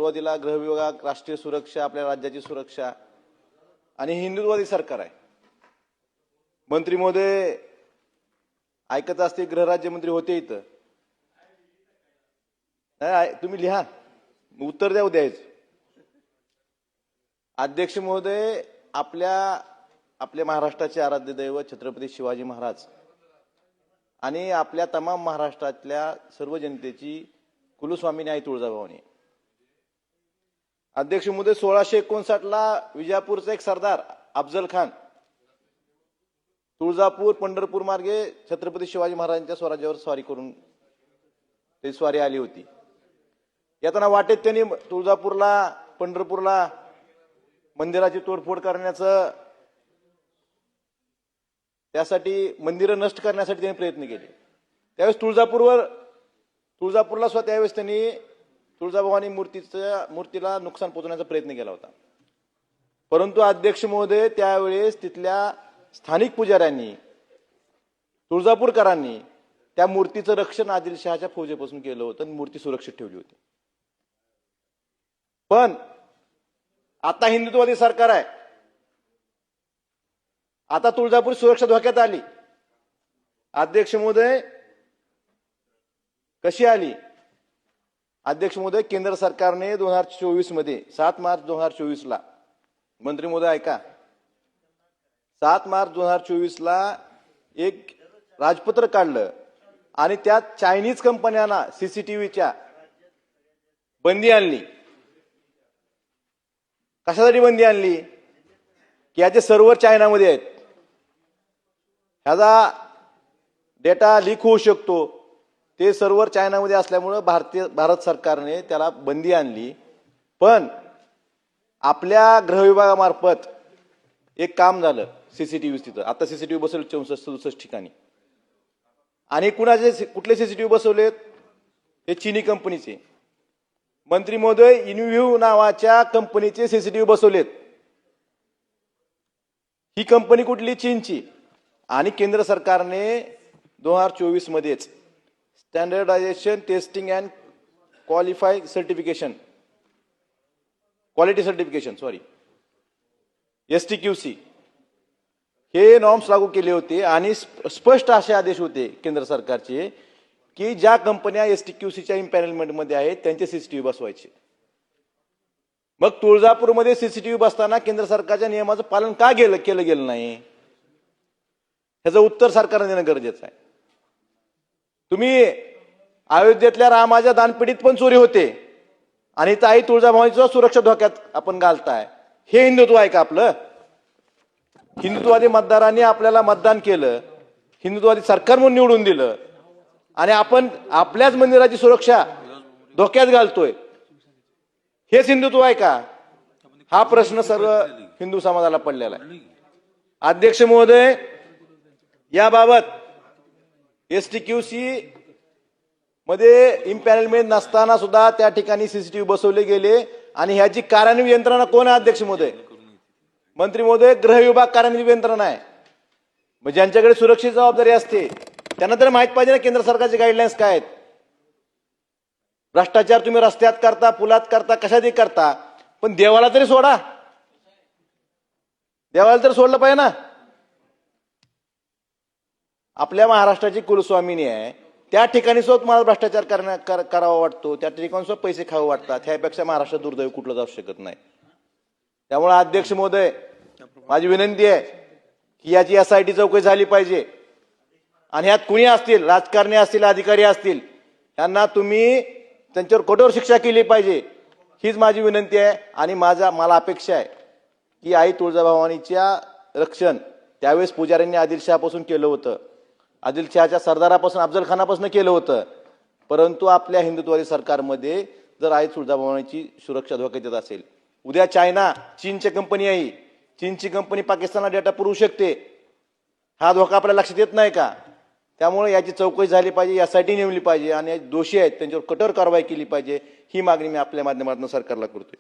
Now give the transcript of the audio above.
सुरुवातीला गृह विभाग, राष्ट्रीय सुरक्षा, आपल्या राज्याची सुरक्षा आणि हिंदुत्ववादी सरकार आहे. मंत्री महोदय ऐकत असते, गृहराज्यमंत्री होते इथं. नाही, तुम्ही लिहा, उत्तर द्यायचं. अध्यक्ष महोदय, आपल्या महाराष्ट्राचे आराध्य दैवत छत्रपती शिवाजी महाराज आणि आपल्या तमाम महाराष्ट्रातल्या सर्व जनतेची कुलस्वामिनी आई तुळजाभवानी. अध्यक्ष महोदय, 1659 विजापूरचा एक सरदार अफजल खान तुळजापूर पंढरपूर मार्गे छत्रपती शिवाजी महाराजांच्या स्वराज्यावर स्वारी करून ते स्वारी आली होती. येताना वाटेत त्यांनी तुळजापूरला पंढरपूरला मंदिराची तोडफोड करण्याचं, त्यासाठी मंदिरं नष्ट करण्यासाठी त्यांनी प्रयत्न केले. त्यावेळेस तुळजापूरला सुद्धा त्यावेळेस त्यांनी तुळजाभवानी मूर्तीला नुकसान पोहोचवण्याचा प्रयत्न केला होता. परंतु अध्यक्ष महोदय, त्यावेळेस तिथल्या स्थानिक पुजाऱ्यांनी, तुळजापूरकरांनी त्या मूर्तीचं रक्षण आदिलशहाच्या फौजेपासून केलं होतं आणि मूर्ती सुरक्षित ठेवली होती. पण आता हिंदुत्ववादी सरकार आहे. आता तुळजापूर सुरक्षा धोक्यात आली. अध्यक्ष महोदय, कशी आली? अध्यक्ष महोदय, केंद्र सरकारने 2024 मध्ये 7 मार्च 2024 ला, मंत्री महोदय ऐका, 7 मार्च 2024 ला एक राजपत्र काढलं आणि त्यात चायनीज कंपन्यांना सीसीटीव्हीच्या बंदी आणली. कशासाठी बंदी आणली? की याचे सर्व्हर चायनामध्ये आहेत, ह्याचा डेटा लीक होऊ शकतो. ते सर्व्हर चायनामध्ये असल्यामुळे भारत सरकारने त्याला बंदी आणली. पण आपल्या गृह विभागामार्फत एक काम झालं, सीसीटीव्ही तिथं आता सीसीटीव्ही बसवले 64 ठिकाणी. आणि कुठले सीसीटीव्ही बसवलेत? हे चीनी कंपनीचे. मंत्री महोदय, इनव्ह्यू नावाच्या कंपनीचे सीसीटीव्ही बसवलेत. ही कंपनी कुठली? चीनची. आणि केंद्र सरकारने 2024 मध्येच standardization testing and quality certification STQC हे नॉर्म्स लागू केले होते. आणि स्पष्ट असे आदेश होते केंद्र सरकारचे की ज्या कंपन्या STQCच्या इम्पॅनलमेंट मध्ये आहेत त्यांचे सीसीटीव्ही बसवायचे. मग तुळजापूरमध्ये सीसीटीव्ही बसताना केंद्र सरकारच्या नियमाचं पालन का केलं गेलं नाही? ह्याचं उत्तर सरकारने देणं गरजेचं आहे. तुम्ही अयोध्येतल्या रामाच्या दानपेटीत पण चोरी होते आणि इथं आई तुळजाभवानीची सुरक्षा धोक्यात आपण घालताय. हे हिंदुत्व आहे का आपलं? हिंदुत्ववादी मतदारांनी आपल्याला मतदान केलं, हिंदुत्ववादी सरकार म्हणून निवडून दिलं, आणि आपण आपल्याच मंदिराची सुरक्षा धोक्यात घालतोय. हेच हिंदुत्व आहे का? हा प्रश्न सर्व हिंदू समाजाला पडलेला आहे. अध्यक्ष महोदय, याबाबत STQC मध्ये इम्पॅनलमेंट नसताना सुद्धा त्या ठिकाणी सीसीटीव्ही बसवले गेले. आणि ह्याची कार्यान्वित यंत्रणा कोण आहे? अध्यक्ष महोदय, मंत्री महोदय, गृह विभाग कार्यान्वित यंत्रणा आहे. म्हणजे ज्यांच्याकडे सुरक्षेची जबाबदारी असते त्यांना तर माहित पाहिजे ना केंद्र सरकारचे गाईडलाईन्स काय आहेत. भ्रष्टाचार तुम्ही रस्त्यात करता, पुलात करता, कशातही करता, पण देवाला तरी सोडा. देवाला तर सोडलं पाहिजे ना. आपल्या महाराष्ट्राची कुलस्वामिनी आहे, त्या ठिकाणी सुद्धा तुम्हाला भ्रष्टाचार करावा वाटतो, त्या ठिकाणी सुद्धा पैसे खावं वाटतात. ह्यापेक्षा महाराष्ट्र दुर्दैव कुठलं जाऊ शकत नाही. त्यामुळे अध्यक्ष महोदय, माझी विनंती आहे की याची SIT चौकशी झाली पाहिजे. आणि यात कुणी असतील, राजकारणी असतील, अधिकारी असतील, यांना तुम्ही त्यांच्यावर कठोर शिक्षा केली पाहिजे, हीच माझी विनंती आहे. आणि मला अपेक्षा आहे की आई तुळजाभवानीच्या रक्षण त्यावेळेस पुजाऱ्यांनी आदिलशहापासून केलं होतं, आदिलशहाच्या सरदारापासून, अफजल खानापासून केलं होतं. परंतु आपल्या हिंदुत्ववादी सरकारमध्ये जर आई तुळजाभवानीची सुरक्षा धोक्यात येत असेल, उद्या चीनची कंपनी आहे, चीनची कंपनी पाकिस्तानला डेटा पुरवू शकते. हा धोका आपल्या लक्षात येत नाही का? त्यामुळे याची चौकशी झाली पाहिजे, SIT नेमली पाहिजे आणि दोषी आहेत त्यांच्यावर कठोर कारवाई केली पाहिजे. ही मागणी मी आपल्या माध्यमातून सरकारला करतोय.